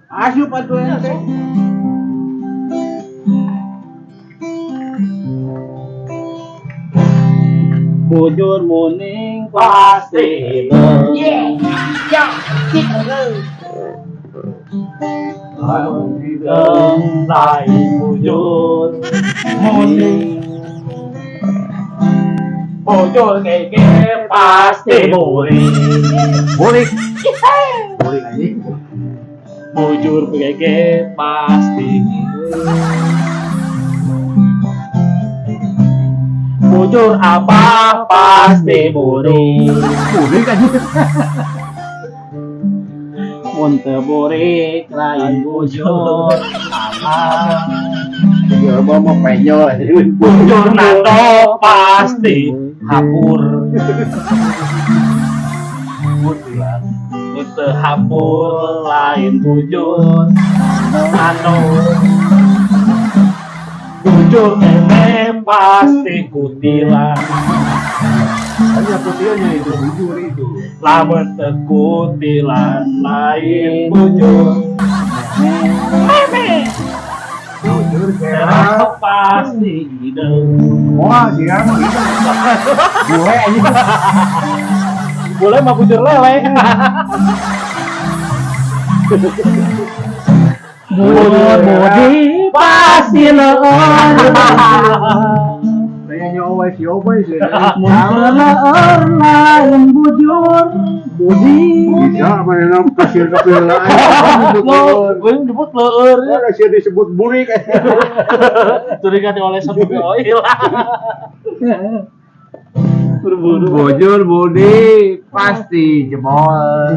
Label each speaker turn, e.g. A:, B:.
A: Asup atuh ente.
B: Bujur muning pasti
A: Yeah. Ya, gitu.
B: Lamun lain bujur muning bujur keke pasti muring
A: Burik. Burik anjing.
B: bujur keke pasti bujur apa pasti muring
A: Burik anjing.
B: mun teu burik lain bujur apa
A: Ya mau penyol anjing.
B: bujur nato pasti hapur itu hapur lain bujur anu bujur ini pasti kutilan
A: Hanya putihnya itu bujur itu.
B: lamun teu kutilan lain bujur
A: Bujur
B: Serah pasti hidup.
A: Wah, dia mah itu. Gue anjing.
B: Boleh mah bujur lele. Bujur budi pasti leor.
A: Kayaknya always sih.
B: Mun leor lain bujur budi.
A: Bisa mana kasir kepilaan.
B: Belum disebut leor.
A: Kasir disebut burik.
B: Curiga oleh sebut oil.
A: Bujur budi pasti jebol.